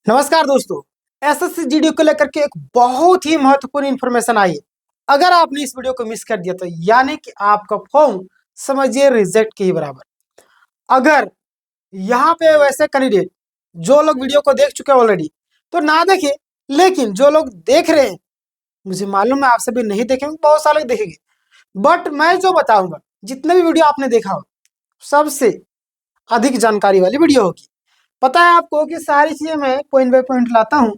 नमस्कार दोस्तों। SSC GD को लेकर के एक बहुत ही महत्वपूर्ण इंफॉर्मेशन आई है। अगर आपने इस वीडियो को मिस कर दिया तो यानी कि आपका फॉर्म समझिए रिजेक्ट के ही बराबर। अगर यहाँ पे वैसे कैंडिडेट जो लोग वीडियो को देख चुके हैं ऑलरेडी तो ना देखे, लेकिन जो लोग देख रहे हैं, मुझे मालूम है आप सभी नहीं देखेंगे, बहुत सारे लोग देखेंगे, बट मैं जो बताऊंगा जितने भी वीडियो आपने देखा हो सबसे अधिक जानकारी वाली वीडियो होगी। पता है आपको कि सारी चीजें मैं पॉइंट बाय पॉइंट लाता हूँ।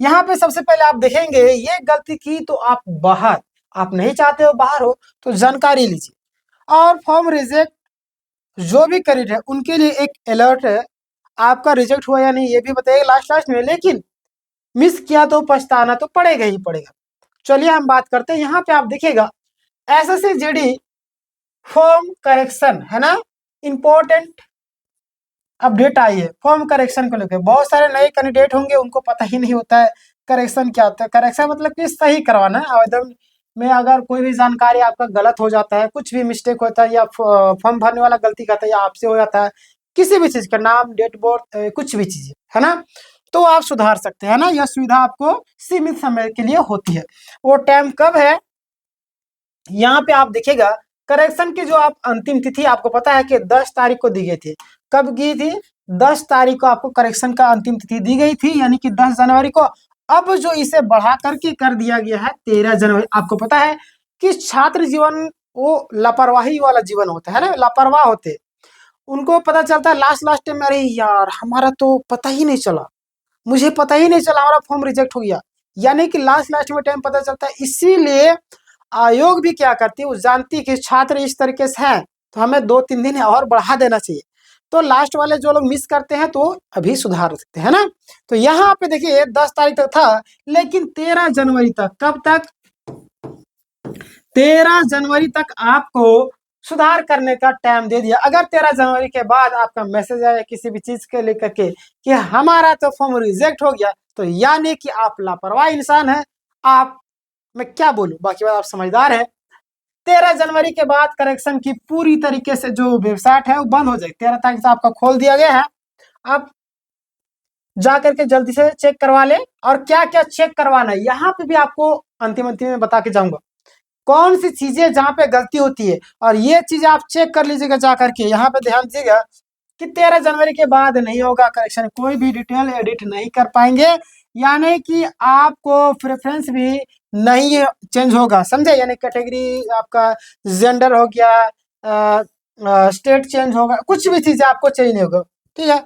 यहाँ पे सबसे पहले आप देखेंगे ये गलती की तो आप बाहर, आप नहीं चाहते हो बाहर हो तो जानकारी लीजिए। और फॉर्म रिजेक्ट जो भी कैंडिडेट है उनके लिए एक अलर्ट है, आपका रिजेक्ट हुआ या नहीं ये भी बताइएगा लास्ट लास्ट में, लेकिन मिस किया तो पछताना तो पड़ेगा ही पड़ेगा। चलिए हम बात करते हैं। यहाँ पे आप देखिएगा एसएससी जीडी फॉर्म करेक्शन है ना, इंपॉर्टेंट अपडेट आई है फॉर्म करेक्शन को लेकर। बहुत सारे नए कैंडिडेट होंगे उनको पता ही नहीं होता है करेक्शन क्या होता है। करेक्शन मतलब कि सही करवाना है। आवेदन में अगर कोई भी जानकारी आपका गलत हो जाता है, कुछ भी मिस्टेक होता है, या फॉर्म भरने वाला गलती करता है या आपसे हो जाता है, किसी भी चीज का नाम, डेट बर्थ, कुछ भी चीज है ना, तो आप सुधार सकते हैं ना। यह सुविधा आपको सीमित समय के लिए होती है। वो टाइम कब है यहाँ पे आप देखिएगा। करेक्शन की जो आप अंतिम तिथि आपको पता है कि 10 तारीख को दी गई थी। कब दी थी? 10 तारीख को आपको करेक्शन का अंतिम तिथि दी गई थी, यानी कि 10 जनवरी को। अब जो इसे बढ़ा करके कर दिया गया है 13 जनवरी। आपको पता है कि छात्र जीवन वो लापरवाही वाला जीवन होता है ना, लापरवाह होते, उनको पता चलता है लास्ट लास्ट टाइम, अरे यार हमारा तो पता ही नहीं चला, मुझे पता ही नहीं चला हमारा फॉर्म रिजेक्ट हो गया, यानी कि लास्ट लास्ट में टाइम पता चलता है। इसीलिए आयोग भी क्या करती है, वो जानती है कि छात्र इस तरीके से हैं तो हमें 2-3 दिन और बढ़ा देना चाहिए। तो लास्ट वाले जो लोग मिस करते हैं तो अभी सुधार सकते हैं ना। तो यहाँ पे देखिए 10 तारीख तक था, लेकिन 13 जनवरी तक, कब तक? 13 जनवरी तक आपको सुधार करने का टाइम दे दिया। अगर 13 जनवरी के बाद आपका मैसेज आया किसी भी चीज के लेकर के कि हमारा तो फॉर्म रिजेक्ट हो गया, तो यानी कि आप लापरवाह इंसान है। आप, मैं क्या बोलूं, बाकी बात आप समझदार है। 13 जनवरी के बाद करेक्शन की पूरी तरीके से जो वेबसाइट है वो बंद हो जाएगी। 13 तारीख से आपका खोल दिया गया है। आप जा करके जल्दी से चेक करवा ले। और क्या क्या चेक करवाना है यहाँ पे भी आपको अंतिम अंतिम में बता के जाऊंगा कौन सी चीजें जहाँ पे गलती होती है, और ये चीज आप चेक कर लीजिएगा जा करके। यहाँ पे ध्यान दीजिएगा कि 13 जनवरी के बाद नहीं होगा करेक्शन, कोई भी डिटेल एडिट नहीं कर पाएंगे, यानी कि आपको प्रेफरेंस भी नहीं चेंज होगा, समझे? यानी कैटेगरी आपका जेंडर हो गया, स्टेट चेंज होगा, कुछ भी चीजें आपको चेंज नहीं होगा, ठीक है?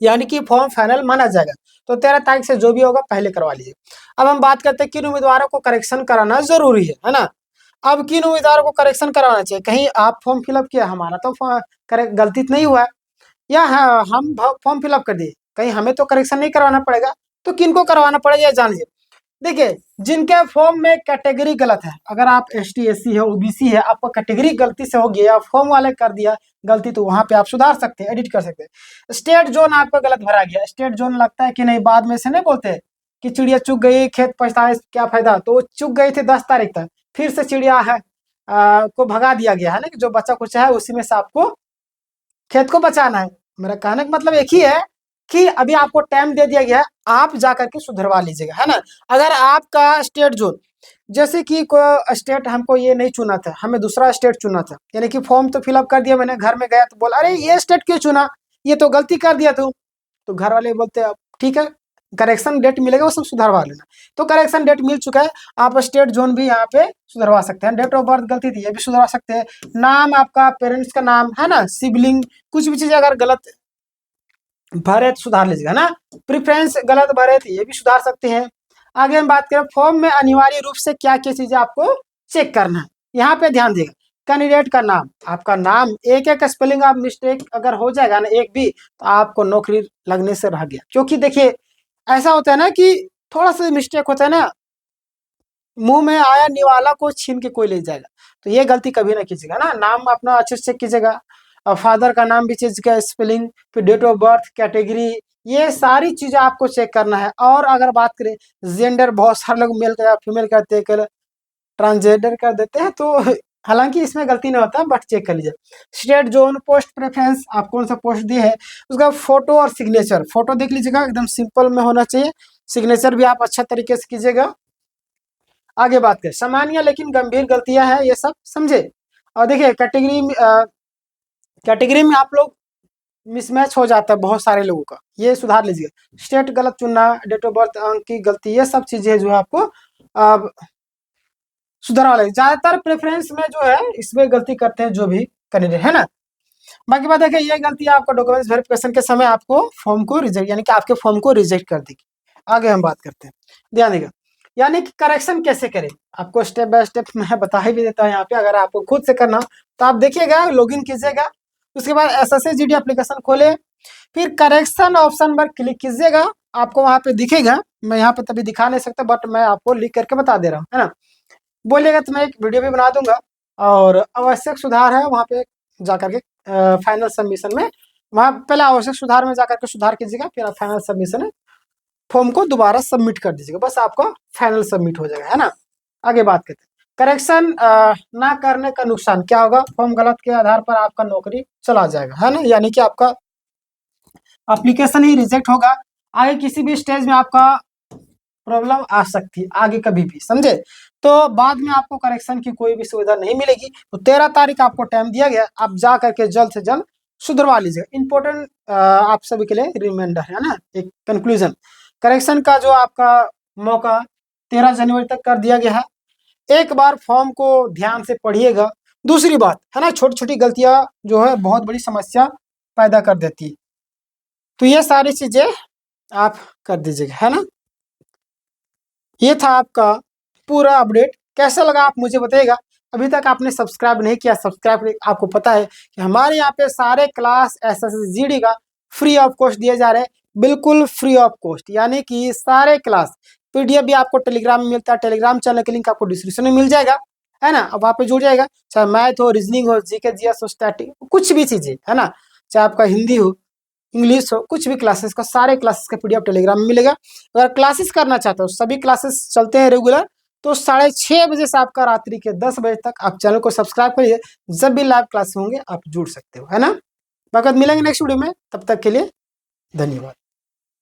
यानी कि फॉर्म फाइनल माना जाएगा। तो 13 तारीख से जो भी होगा पहले करवा लीजिए। अब हम बात करते हैं किन उम्मीदवारों को करेक्शन कराना जरूरी है ना। अब किन उम्मीदवारों को करेक्शन कराना चाहिए? कहीं आप फॉर्म फिलअप किया, हमारा तो गलती नहीं हुआ है, या हम फॉर्म फिलअप कर दिए, कहीं हमें तो करेक्शन नहीं करवाना पड़ेगा, तो किनको करवाना पड़ेगा जान लीजिए। देखिए, जिनके फॉर्म में कैटेगरी गलत है, अगर आप ST SC है, OBC है, आपका कैटेगरी गलती से हो गया, फॉर्म वाले कर दिया गलती, तो वहां पे आप सुधार सकते हैं, एडिट कर सकते हैं। स्टेट जोन आपका गलत भरा गया, स्टेट जोन लगता है कि नहीं, बाद में से नहीं बोलते कि चिड़िया चुग गई खेत पछताए क्या फायदा, तो वो चुग गई थी 10 तारीख तक, फिर से चिड़िया है को भगा दिया गया है ना, कि जो बच्चा कुछ है उसी में से आपको खेत को बचाना है। मेरा कहने का मतलब एक ही है कि अभी आपको टाइम दे दिया गया है, आप जा करके सुधरवा लीजिएगा, है ना। अगर आपका स्टेट जोन, जैसे कि कोई स्टेट हमको ये नहीं चुना था, हमें दूसरा स्टेट चुना था, यानी कि फॉर्म तो फिलअप कर दिया मैंने, घर में गया तो बोला अरे ये स्टेट क्यों चुना, ये तो गलती कर दिया तू। तो घर वाले बोलते हैं ठीक है, करेक्शन डेट मिलेगा वो सब सुधरवा लेना। तो करेक्शन डेट मिल चुका है, आप स्टेट जोन भी यहाँ पे सुधरवा सकते हैं। डेट ऑफ बर्थ गलती थी ये भी सुधरवा सकते हैं। नाम आपका पेरेंट्स का नाम है ना, सिबलिंग, कुछ भी चीज अगर गलत भरे तो सुधार लीजिएगा ना। प्रेफरेंस गलत भरे तो ये भी सुधार सकते हैं। आगे हम बात करें फॉर्म में अनिवार्य रूप से क्या क्या चीजें आपको चेक करना है, यहाँ पे ध्यान देगा। कैंडिडेट का नाम, आपका नाम एक एक स्पेलिंग आप मिस्टेक अगर हो जाएगा ना एक भी, तो आपको नौकरी लगने से रह गया। क्योंकि देखिए ऐसा होता है ना कि थोड़ा सा मिस्टेक होता है ना, मुंह में आया निवाला को छीन के कोई ले जाएगा, तो ये गलती कभी ना कीजिएगा ना। नाम अपना अच्छे से चेक कीजिएगा, और फादर का नाम भी चेक कीजिएगा, स्पेलिंग, फिर डेट ऑफ बर्थ, कैटेगरी, ये सारी चीजें आपको चेक करना है। और अगर बात करें जेंडर, बहुत सारे लोग मेल का फीमेल करते हैं, ट्रांसजेंडर कर देते हैं, तो हालांकि इसमें गलती नहीं होता, बट चेक कर लीजिए। स्टेट जोन पोस्ट प्रेफरेंस, आप कौन सा पोस्ट दिए है, उसका फोटो और सिग्नेचर, फोटो देख लीजिएगा एकदम सिंपल में होना चाहिए, सिग्नेचर भी आप अच्छा तरीके से कीजिएगा। आगे बात करें, सामान्य लेकिन गंभीर गलतियां हैं ये सब, समझे। और देखिए कैटेगरी में आप लोग मिसमैच हो जाता है बहुत सारे लोगों का, ये सुधार लीजिए। स्टेट गलत चुनना, डेट ऑफ बर्थ अंक की गलती, ये सब चीजें जो है आपको सुधार वाले। ज्यादातर प्रेफरेंस में जो है इसमें गलती करते हैं जो भी कैंडिडेट है ना। बाकी बात है कि ये गलती आपको डॉक्यूमेंट्स वेरिफिकेशन के समय आपको फॉर्म को रिजेक्ट, यानी कि आपके फॉर्म को रिजेक्ट कर देगी। आगे हम बात करते हैं, ध्यान देगा। यानी कि करेक्शन कैसे करें, आपको स्टेप बाय स्टेप मैं बता ही भी देता हूँ यहाँ पे। अगर आपको खुद से करना तो आप देखिएगा, लॉगिन कीजिएगा, उसके बाद SSA-GD एप्लीकेशन खोले, फिर करेक्शन ऑप्शन पर क्लिक कीजिएगा, आपको वहां पे दिखेगा। मैं यहाँ पे तभी दिखा नहीं सकता, बट मैं आपको लिख करके बता दे रहा हूँ, है ना। बोलिएगा तो मैं एक वीडियो भी बना दूंगा। और आवश्यक सुधार है वहाँ पे जाकर के फाइनल सबमिशन में, वहाँ पहले आवश्यक सुधार में जाकर के सुधार कीजिएगा, फिर आप फाइनल सबमिशन में फॉर्म को दोबारा सबमिट कर दीजिएगा, बस आपका फाइनल सबमिट हो जाएगा, है ना। आगे बात करते हैं, करेक्शन ना करने का नुकसान क्या होगा। फॉर्म गलत के आधार पर आपका नौकरी चला जाएगा, है ना, यानी कि आपका एप्लीकेशन ही रिजेक्ट होगा। आगे किसी भी स्टेज में आपका प्रॉब्लम आ सकती है, आगे कभी भी, समझे। तो बाद में आपको करेक्शन की कोई भी सुविधा नहीं मिलेगी। तो 13 तारीख आपको टाइम दिया गया, आप जा करके जल्द से जल्द सुधरवा लीजिएगा। इंपॉर्टेंट आप सभी के लिए रिमाइंडर है ना, एक कंक्लूजन, करेक्शन का जो आपका मौका 13 जनवरी तक कर दिया गया है। एक बार फॉर्म को ध्यान से पढ़िएगा। दूसरी बात है ना, छोटी छोटी गलतियां जो है बहुत बड़ी समस्या पैदा कर देती है, तो ये सारी चीजें आप कर दीजिएगा, है ना। ये था आपका पूरा अपडेट, कैसा लगा आप मुझे बताइएगा। अभी तक आपने सब्सक्राइब नहीं किया, सब्सक्राइब, आपको पता है कि हमारे यहाँ पे सारे क्लास SSA-GD का फ्री ऑफ कॉस्ट दिए जा रहे हैं, बिल्कुल फ्री ऑफ कॉस्ट, यानी कि सारे क्लास PDF भी आपको टेलीग्राम में मिलता है। टेलीग्राम चैनल का लिंक आपको डिस्क्रिप्शन में मिल जाएगा, है ना। अब वहाँ पे जुड़ जाएगा, चाहे मैथ हो, रीजनिंग हो, GK GS हो, स्टैटिक, कुछ भी चीजें, है ना, चाहे आपका हिंदी हो, इंग्लिश हो, कुछ भी क्लासेस का, सारे क्लासेस का PDF टेलीग्राम में मिलेगा। अगर क्लासेस करना चाहते हो, सभी क्लासेस चलते हैं रेगुलर, तो 6:30 बजे से आपका रात्रि के 10 बजे तक आप चैनल को सब्सक्राइब करिए, जब भी लाइव क्लास होंगे आप जुड़ सकते हो, है ना। बाकी मिलेंगे नेक्स्ट वीडियो में, तब तक के लिए धन्यवाद।